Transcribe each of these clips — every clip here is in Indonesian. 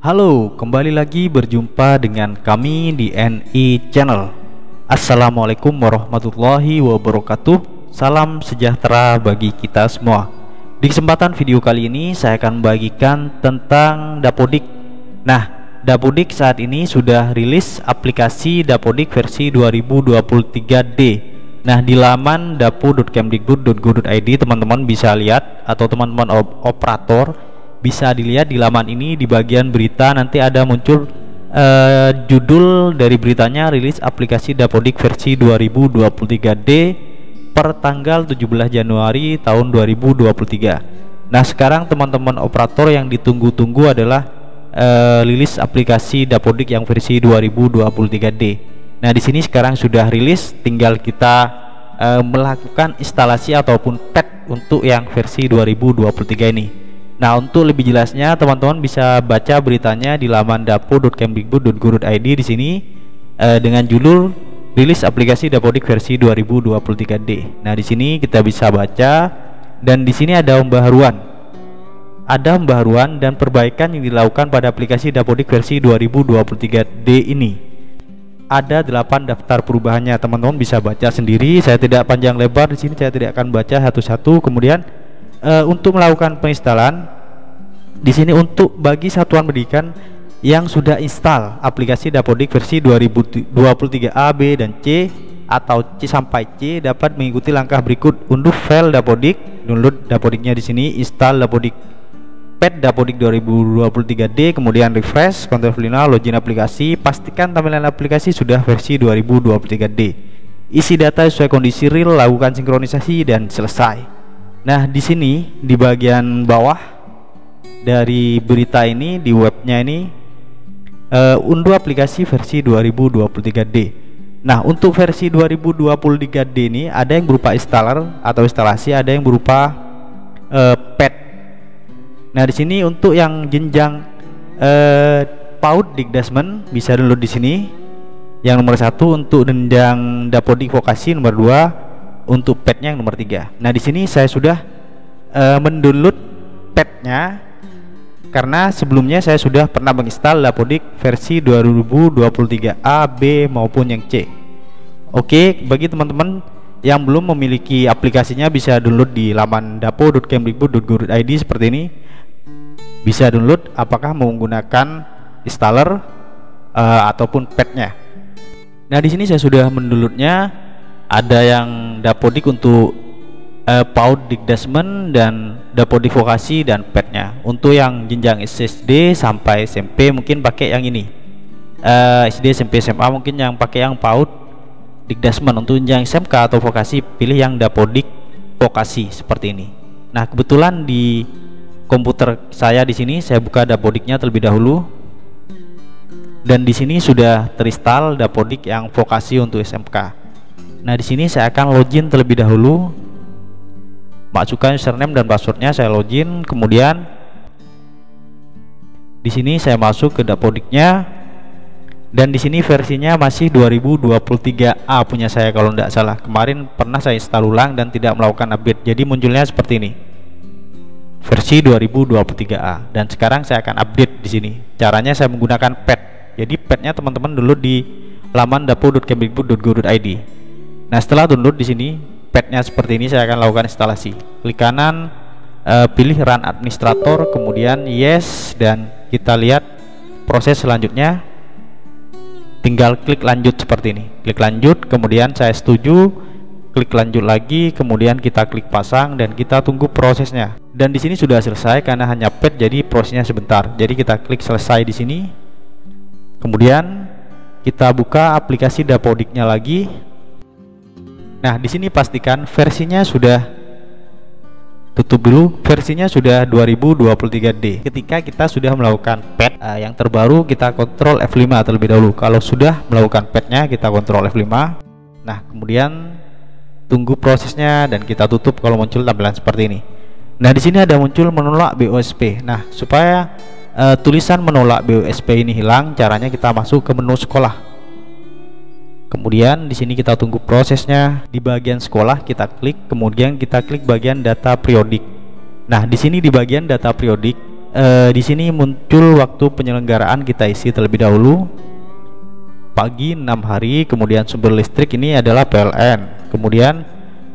Halo, kembali lagi berjumpa dengan kami di NI Channel. Assalamualaikum warahmatullahi wabarakatuh. Salam sejahtera bagi kita semua. Di kesempatan video kali ini saya akan membagikan tentang Dapodik. Nah, Dapodik saat ini sudah rilis aplikasi Dapodik versi 2023D. Nah, di laman dapo.kemdikbud.go.id teman-teman bisa lihat, atau teman-teman operator bisa dilihat di laman ini. Di bagian berita nanti ada muncul judul dari beritanya, rilis aplikasi Dapodik versi 2023D per tanggal 17 Januari tahun 2023. Nah, sekarang teman-teman operator yang ditunggu-tunggu adalah rilis aplikasi Dapodik yang versi 2023D. Nah, di sini sekarang sudah rilis, tinggal kita melakukan instalasi ataupun pet untuk yang versi 2023 ini. Nah, untuk lebih jelasnya teman-teman bisa baca beritanya di laman dapo.kemdikbud.go.id di sini dengan judul rilis aplikasi Dapodik versi 2023D. Nah, di sini kita bisa baca, dan di sini ada pembaharuan. Ada pembaharuan dan perbaikan yang dilakukan pada aplikasi Dapodik versi 2023D ini. Ada 8 daftar perubahannya. Teman-teman bisa baca sendiri. Saya tidak panjang lebar di sini, saya tidak akan baca satu-satu. Kemudian untuk melakukan penginstalan di sini, untuk bagi satuan pendidikan yang sudah install aplikasi Dapodik versi 2023A, B, dan C atau C sampai C dapat mengikuti langkah berikut: unduh file Dapodik, download Dapodiknya di sini, install Dapodik pet Dapodik 2023D, kemudian refresh, kontrol final, login aplikasi, pastikan tampilan aplikasi sudah versi 2023D, isi data sesuai kondisi real, lakukan sinkronisasi, dan selesai. Nah, di sini di bagian bawah dari berita ini, di webnya ini, unduh aplikasi versi 2023D. Nah, untuk versi 2023D ini ada yang berupa installer atau instalasi, ada yang berupa pet. Nah, di sini untuk yang jenjang PAUD Dikdasmen bisa download di sini. Yang nomor 1 untuk jenjang Dapodik Vokasi, nomor 2 untuk petnya yang nomor 3. Nah, di sini saya sudah mendownload petnya karena sebelumnya saya sudah pernah menginstal Dapodik versi 2023A, B maupun yang C. Oke, bagi teman-teman yang belum memiliki aplikasinya bisa download di laman dapo.kemdikbud.go.id seperti ini. Bisa download apakah menggunakan installer ataupun petnya. Nah, di sini saya sudah mendownloadnya. Ada yang Dapodik untuk PAUD Dikdasmen dan Dapodik Vokasi dan petnya. Untuk yang jenjang SD sampai SMP mungkin pakai yang ini, SD, SMP, SMA mungkin yang pakai yang PAUD Dikdasmen. Untuk jenjang SMK atau Vokasi pilih yang Dapodik Vokasi seperti ini. Nah, kebetulan di komputer saya di sini saya buka Dapodiknya terlebih dahulu, dan di sini sudah terinstall Dapodik yang Vokasi untuk SMK. Nah, di sini saya akan login terlebih dahulu, masukkan username dan passwordnya, saya login. Kemudian di sini saya masuk ke Dapodiknya, dan di sini versinya masih 2023A punya saya kalau tidak salah. Kemarin pernah saya install ulang dan tidak melakukan update, jadi munculnya seperti ini, versi 2023A. Dan sekarang saya akan update di sini. Caranya saya menggunakan pet. Jadi petnya teman-teman dulu di laman dapo.kemdikbud.go.id. Nah, setelah download di sini petnya seperti ini, saya akan lakukan instalasi. Klik kanan, pilih run administrator, kemudian yes, dan kita lihat proses selanjutnya. Tinggal klik lanjut seperti ini. Klik lanjut, kemudian saya setuju, klik lanjut lagi, kemudian kita klik pasang dan kita tunggu prosesnya. Dan di sini sudah selesai karena hanya pet, jadi prosesnya sebentar. Jadi kita klik selesai di sini. Kemudian kita buka aplikasi Dapodiknya lagi. Nah, di sini pastikan versinya sudah, tutup dulu, versinya sudah 2023D. Ketika kita sudah melakukan pet yang terbaru, kita kontrol F5 terlebih dahulu. Kalau sudah melakukan petnya, kita kontrol F5. Nah, kemudian tunggu prosesnya dan kita tutup kalau muncul tampilan seperti ini. Nah, di sini ada muncul menolak BOSP. Nah, supaya tulisan menolak BOSP ini hilang, caranya kita masuk ke menu sekolah. Kemudian di sini kita tunggu prosesnya. Di bagian sekolah kita klik, kemudian kita klik bagian data periodik. Nah, di sini di bagian data periodik di sini muncul waktu penyelenggaraan, kita isi terlebih dahulu. Pagi 6 hari, kemudian sumber listrik ini adalah PLN. Kemudian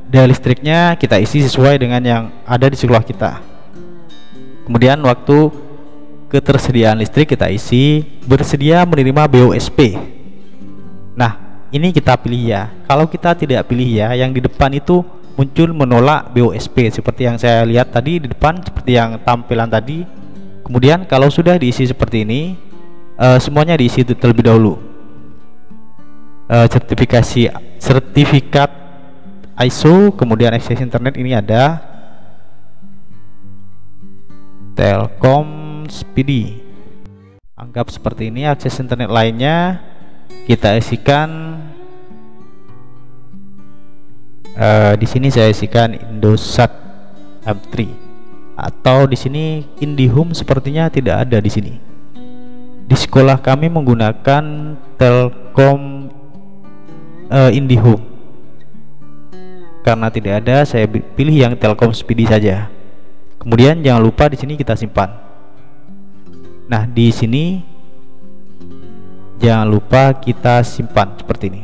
daya listriknya kita isi sesuai dengan yang ada di sekolah kita. Kemudian waktu ketersediaan listrik kita isi bersedia menerima BOSP. Nah, ini kita pilih ya. Kalau kita tidak pilih ya, yang di depan itu muncul menolak BOSP seperti yang saya lihat tadi di depan, seperti yang tampilan tadi. Kemudian kalau sudah diisi seperti ini, semuanya diisi terlebih dahulu. Sertifikat ISO, kemudian akses internet ini ada Telkom Speedy. Anggap seperti ini. Akses internet lainnya kita isikan. Di sini saya isikan Indosat M3, atau di sini IndiHome sepertinya tidak ada di sini. Di sekolah kami menggunakan Telkom IndiHome. Karena tidak ada, saya pilih yang Telkom Speedy saja. Kemudian jangan lupa di sini kita simpan. Nah, di sini jangan lupa kita simpan seperti ini.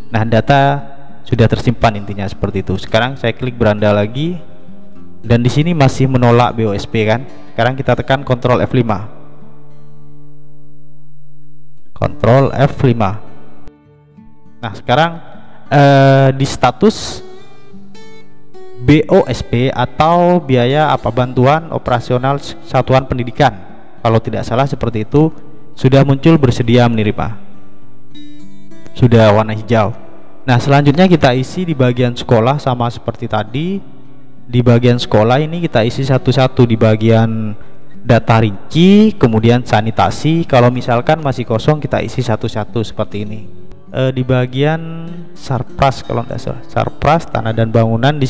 Nah, data sudah tersimpan, intinya seperti itu. Sekarang saya klik beranda lagi, dan di sini masih menolak BOSP kan. Sekarang kita tekan Ctrl F5. Ctrl F5. Nah, sekarang di status BOSP atau biaya apa bantuan operasional satuan pendidikan, kalau tidak salah seperti itu, sudah muncul bersedia menerima, sudah warna hijau. Nah, selanjutnya kita isi di bagian sekolah sama seperti tadi. Di bagian sekolah ini kita isi satu-satu. Di bagian data rinci, kemudian sanitasi, kalau misalkan masih kosong kita isi satu-satu seperti ini. Di bagian Sarpras, kalau tidak salah, Sarpras tanah dan bangunan, di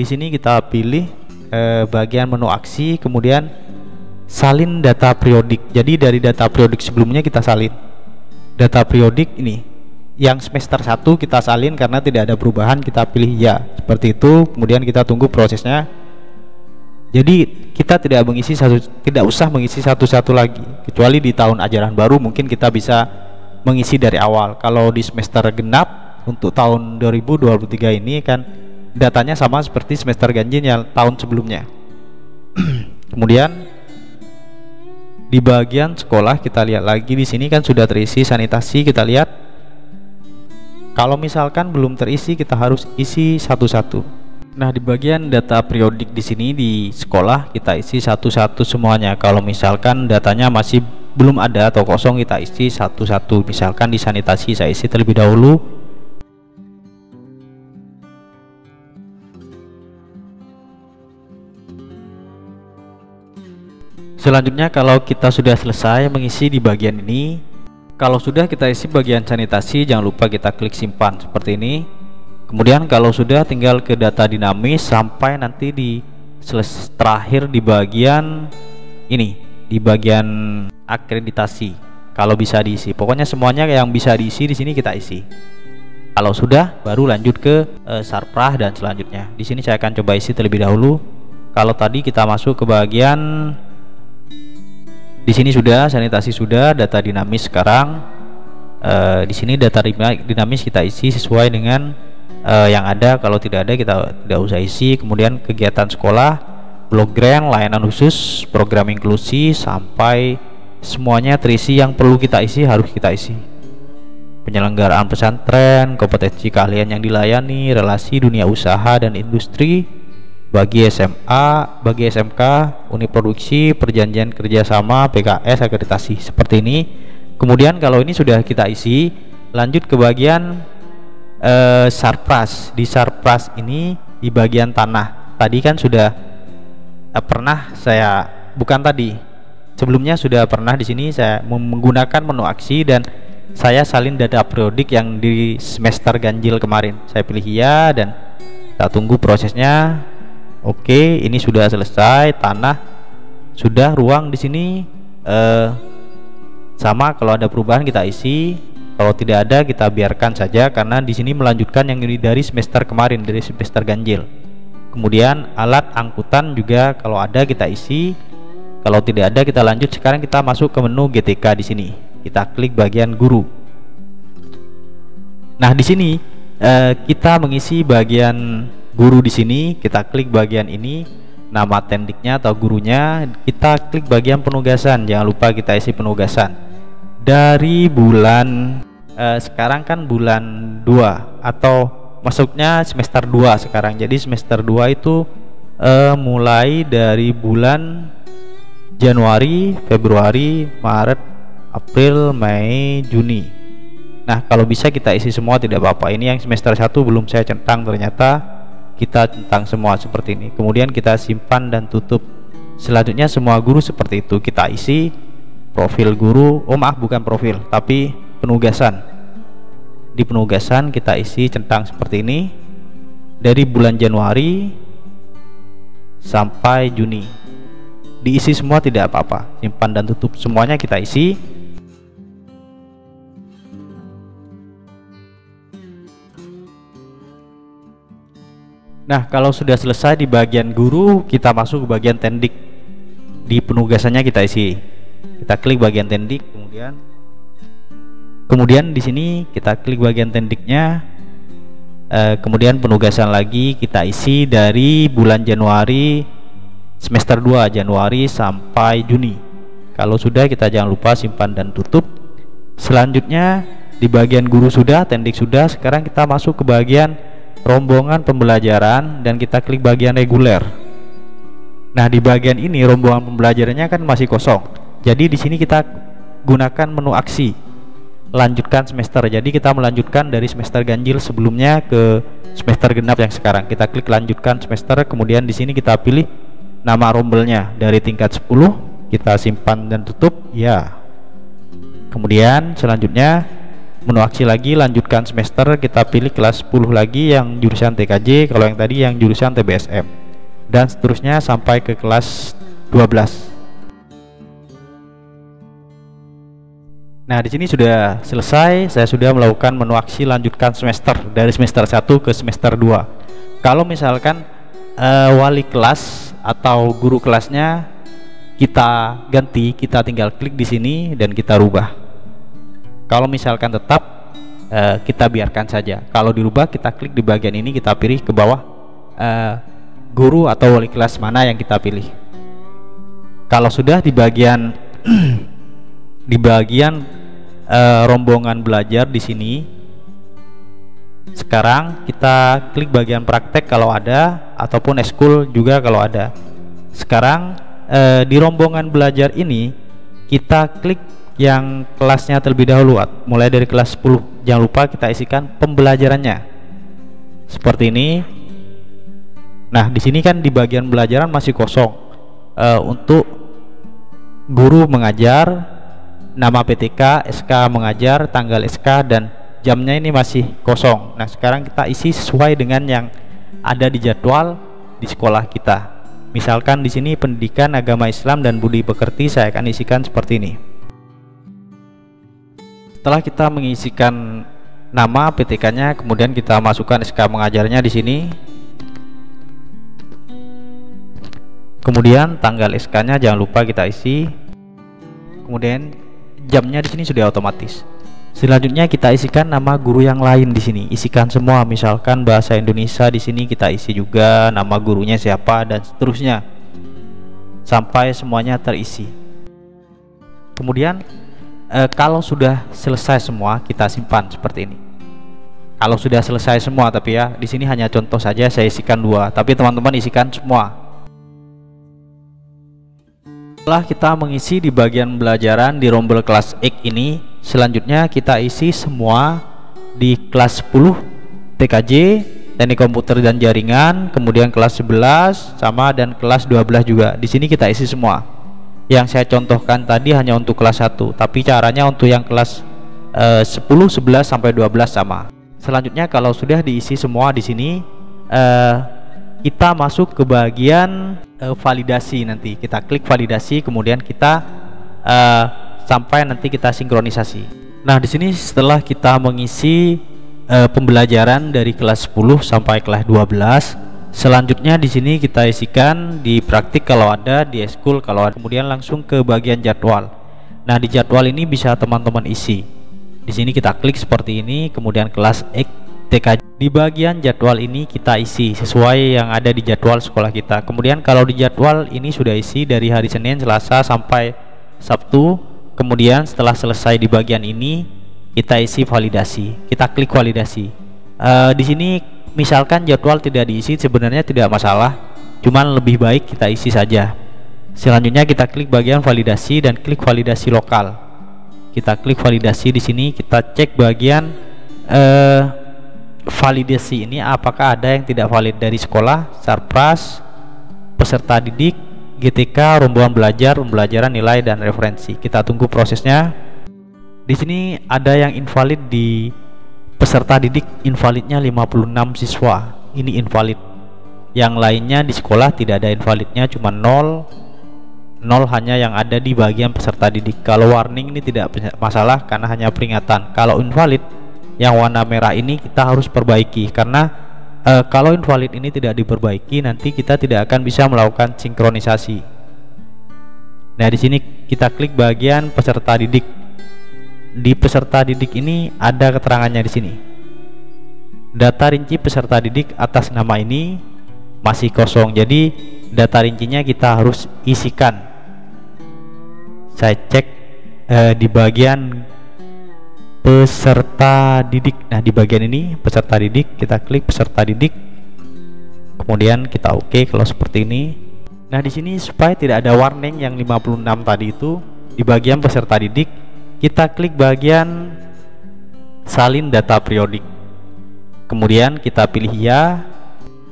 sini kita pilih bagian menu aksi, kemudian salin data periodik. Jadi dari data periodik sebelumnya kita salin data periodik ini. Yang semester 1 kita salin karena tidak ada perubahan, kita pilih ya, seperti itu. Kemudian kita tunggu prosesnya. Jadi kita tidak usah mengisi satu-satu lagi, kecuali di tahun ajaran baru mungkin kita bisa mengisi dari awal. Kalau di semester genap untuk tahun 2023 ini kan datanya sama seperti semester ganjil yang tahun sebelumnya. Kemudian di bagian sekolah kita lihat lagi, di sini kan sudah terisi sanitasi, kita lihat. Kalau misalkan belum terisi kita harus isi satu-satu. Nah, di bagian data periodik di sini di sekolah kita isi satu-satu semuanya. Kalau misalkan datanya masih belum ada atau kosong kita isi satu-satu. Misalkan di sanitasi saya isi terlebih dahulu. Selanjutnya kalau kita sudah selesai mengisi di bagian ini, kalau sudah kita isi bagian sanitasi, jangan lupa kita klik simpan seperti ini. Kemudian kalau sudah tinggal ke data dinamis sampai nanti di terakhir di bagian ini, di bagian akreditasi. Kalau bisa diisi, pokoknya semuanya yang bisa diisi di sini kita isi. Kalau sudah baru lanjut ke Sarprah dan selanjutnya. Di sini saya akan coba isi terlebih dahulu. Kalau tadi kita masuk ke bagian di sini sudah sanitasi, sudah data dinamis. Sekarang di sini data dinamis kita isi sesuai dengan yang ada. Kalau tidak ada kita tidak usah isi. Kemudian kegiatan sekolah, blok grant, layanan khusus, program inklusi, sampai semuanya terisi. Yang perlu kita isi harus kita isi. Penyelenggaraan pesantren, kompetensi keahlian yang dilayani, relasi dunia usaha dan industri bagi SMA, bagi SMK, unit produksi, perjanjian kerjasama, PKS, akreditasi, seperti ini. Kemudian kalau ini sudah kita isi, lanjut ke bagian Sarpras. Di Sarpras ini di bagian tanah, tadi kan sudah pernah saya, bukan tadi, sebelumnya sudah pernah di sini saya menggunakan menu aksi dan saya salin data periodik yang di semester ganjil kemarin. Saya pilih ya dan kita tunggu prosesnya. Oke, ini sudah selesai. Tanah sudah, ruang di sini sama, kalau ada perubahan kita isi, kalau tidak ada kita biarkan saja karena di sini melanjutkan yang dari semester kemarin, dari semester ganjil. Kemudian alat angkutan juga kalau ada kita isi. Kalau tidak ada, kita lanjut. Sekarang kita masuk ke menu GTK di sini. Kita klik bagian guru. Nah, di sini kita mengisi bagian guru di sini. Kita klik bagian ini, nama tendiknya atau gurunya. Kita klik bagian penugasan. Jangan lupa kita isi penugasan. Dari bulan sekarang kan bulan 2 atau masuknya semester 2 sekarang. Jadi semester 2 itu mulai dari bulan Januari, Februari, Maret, April, Mei, Juni. Nah, kalau bisa kita isi semua tidak apa-apa. Ini yang semester 1 belum saya centang, ternyata kita centang semua seperti ini. Kemudian kita simpan dan tutup. Selanjutnya semua guru seperti itu kita isi. Profil guru, bukan profil, tapi penugasan. Di penugasan kita isi centang seperti ini. Dari bulan Januari sampai Juni. Diisi semua tidak apa-apa, simpan dan tutup, semuanya kita isi. Nah, kalau sudah selesai di bagian guru, kita masuk ke bagian tendik. Di penugasannya kita isi. Kita klik bagian tendik, kemudian di sini kita klik bagian tendiknya. Kemudian penugasan lagi kita isi dari bulan Januari semester 2, Januari sampai Juni. Kalau sudah, kita jangan lupa simpan dan tutup. Selanjutnya di bagian guru sudah, tendik sudah. Sekarang kita masuk ke bagian rombongan pembelajaran dan kita klik bagian reguler. Nah, di bagian ini rombongan pembelajarannya kan masih kosong. Jadi di sini kita gunakan menu aksi. Lanjutkan semester. Jadi kita melanjutkan dari semester ganjil sebelumnya ke semester genap yang sekarang. Kita klik lanjutkan semester, kemudian di sini kita pilih nama rombelnya dari tingkat 10, kita simpan dan tutup ya. Kemudian selanjutnya menu aksi lagi, lanjutkan semester, kita pilih kelas 10 lagi yang jurusan TKJ, kalau yang tadi yang jurusan TBSM, dan seterusnya sampai ke kelas 12. Nah, di sini sudah selesai. Saya sudah melakukan menu aksi lanjutkan semester dari semester 1 ke semester 2. Kalau misalkan wali kelas atau guru kelasnya kita ganti, kita tinggal klik di sini dan kita rubah. Kalau misalkan tetap, kita biarkan saja. Kalau dirubah, kita klik di bagian ini, kita pilih ke bawah guru atau wali kelas mana yang kita pilih. Kalau sudah di bagian di bagian rombongan belajar di sini, sekarang kita klik bagian praktek kalau ada, ataupun eskul juga kalau ada. Sekarang di rombongan belajar ini kita klik yang kelasnya terlebih dahulu, mulai dari kelas 10. Jangan lupa kita isikan pembelajarannya seperti ini. Nah, di sini kan di bagian pembelajaran masih kosong. Untuk guru mengajar, nama PTK, SK mengajar, tanggal SK, dan jamnya ini masih kosong. Nah, sekarang kita isi sesuai dengan yang ada di jadwal di sekolah kita. Misalkan di sini pendidikan agama Islam dan budi pekerti, saya akan isikan seperti ini. Setelah kita mengisikan nama PTK-nya, kemudian kita masukkan SK mengajarnya di sini. Kemudian tanggal SK-nya jangan lupa kita isi. Kemudian jamnya di sini sudah otomatis. Selanjutnya kita isikan nama guru yang lain di sini. Isikan semua, misalkan bahasa Indonesia di sini kita isi juga nama gurunya siapa dan seterusnya sampai semuanya terisi. Kemudian kalau sudah selesai semua, kita simpan seperti ini. Kalau sudah selesai semua, tapi ya di sini hanya contoh saja, saya isikan 2, tapi teman-teman isikan semua. Setelah kita mengisi di bagian pembelajaran di rombel kelas X ini, selanjutnya kita isi semua di kelas 10 TKJ, teknik komputer dan jaringan, kemudian kelas 11 sama, dan kelas 12 juga. Di sini kita isi semua. Yang saya contohkan tadi hanya untuk kelas 1, tapi caranya untuk yang kelas 10, 11 sampai 12 sama. Selanjutnya kalau sudah diisi semua di sini, kita masuk ke bagian validasi. Nanti kita klik validasi, kemudian kita sampai nanti kita sinkronisasi. Nah, di sini setelah kita mengisi pembelajaran dari kelas 10 sampai kelas 12, Selanjutnya di sini kita isikan di praktik kalau ada, di eskul kalau ada, kemudian langsung ke bagian jadwal. Nah, di jadwal ini bisa teman-teman isi. Di sini kita klik seperti ini, kemudian kelas TKJ. Di bagian jadwal ini kita isi sesuai yang ada di jadwal sekolah kita. Kemudian kalau di jadwal ini sudah isi dari hari Senin, Selasa sampai Sabtu. Kemudian setelah selesai di bagian ini kita isi validasi. Kita klik validasi. Di sini misalkan jadwal tidak diisi, sebenarnya tidak masalah, cuman lebih baik kita isi saja. Selanjutnya kita klik bagian validasi dan klik validasi lokal. Kita klik validasi di sini, kita cek bagian validasi ini apakah ada yang tidak valid dari sekolah, Sarpras, peserta didik, GTK, rombongan belajar, pembelajaran, nilai, dan referensi. Kita tunggu prosesnya. Di sini ada yang invalid di peserta didik, invalidnya 56 siswa. Ini invalid. Yang lainnya di sekolah tidak ada invalidnya, cuma 0 hanya yang ada di bagian peserta didik. Kalau warning ini tidak masalah karena hanya peringatan. Kalau invalid yang warna merah ini kita harus perbaiki, karena kalau invalid ini tidak diperbaiki nanti kita tidak akan bisa melakukan sinkronisasi. Nah, di sini kita klik bagian peserta didik. Di peserta didik ini ada keterangannya di sini. Data rinci peserta didik atas nama ini masih kosong, jadi data rincinya kita harus isikan. Saya cek di bagian peserta didik. Nah, di bagian ini peserta didik, kita klik peserta didik. Kemudian kita oke kalau seperti ini. Nah, di sini supaya tidak ada warning yang 56 tadi itu, di bagian peserta didik kita klik bagian salin data periodik. Kemudian kita pilih ya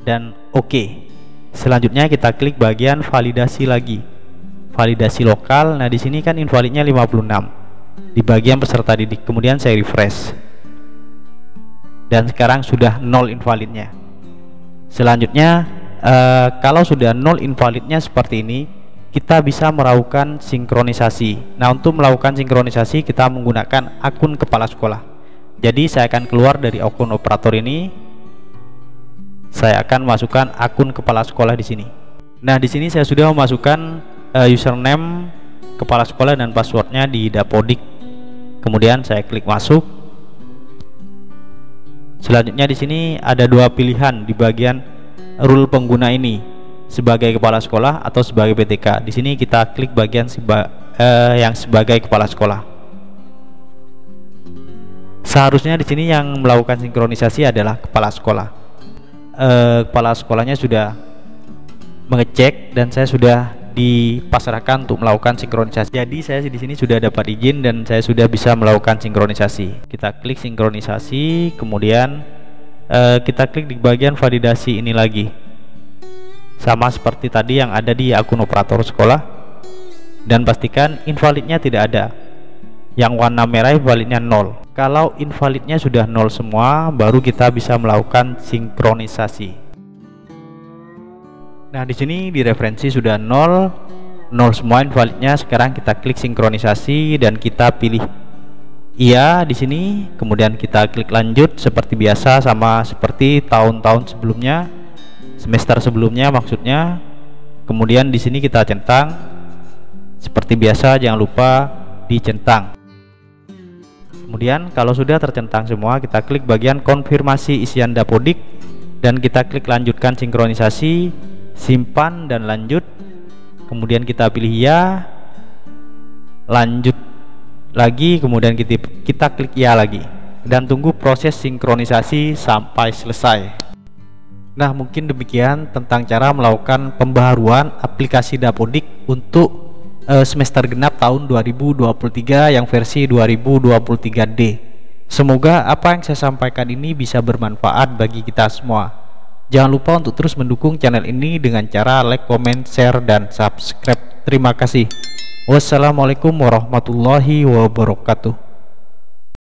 dan oke. Selanjutnya kita klik bagian validasi lagi. Validasi lokal. Nah, di sini kan invalidnya 56 di bagian peserta didik. Kemudian saya refresh. Dan sekarang sudah 0 invalidnya. Selanjutnya kalau sudah 0 invalidnya seperti ini, kita bisa melakukan sinkronisasi. Nah, untuk melakukan sinkronisasi kita menggunakan akun kepala sekolah. Jadi saya akan keluar dari akun operator ini. Saya akan masukkan akun kepala sekolah di sini. Nah, di sini saya sudah memasukkan username kepala sekolah dan passwordnya di Dapodik. Kemudian saya klik masuk. Selanjutnya di sini ada dua pilihan di bagian rule pengguna ini, sebagai kepala sekolah atau sebagai PTK. Di sini kita klik bagian yang sebagai kepala sekolah. Seharusnya di sini yang melakukan sinkronisasi adalah kepala sekolah. Kepala sekolahnya sudah mengecek dan saya sudah dipasrahkan untuk melakukan sinkronisasi. Jadi saya di sini sudah dapat izin dan saya sudah bisa melakukan sinkronisasi. Kita klik sinkronisasi, kemudian kita klik di bagian validasi ini lagi. Sama seperti tadi yang ada di akun operator sekolah, dan pastikan invalidnya tidak ada. Yang warna merah invalidnya 0. Kalau invalidnya sudah 0 semua, baru kita bisa melakukan sinkronisasi. Nah, di sini di referensi sudah 0 semua invalidnya. Sekarang kita klik sinkronisasi dan kita pilih iya di sini. Kemudian kita klik lanjut seperti biasa, sama seperti tahun-tahun sebelumnya. Semester sebelumnya maksudnya. Kemudian di sini kita centang seperti biasa, jangan lupa dicentang. Kemudian kalau sudah tercentang semua, kita klik bagian konfirmasi isian Dapodik dan kita klik lanjutkan sinkronisasi, simpan dan lanjut. Kemudian kita pilih ya, lanjut lagi, kemudian kita klik ya lagi dan tunggu proses sinkronisasi sampai selesai. Nah, mungkin demikian tentang cara melakukan pembaharuan aplikasi Dapodik untuk semester genap tahun 2023 yang versi 2023D. Semoga apa yang saya sampaikan ini bisa bermanfaat bagi kita semua. Jangan lupa untuk terus mendukung channel ini dengan cara like, comment, share, dan subscribe. Terima kasih. Wassalamualaikum warahmatullahi wabarakatuh.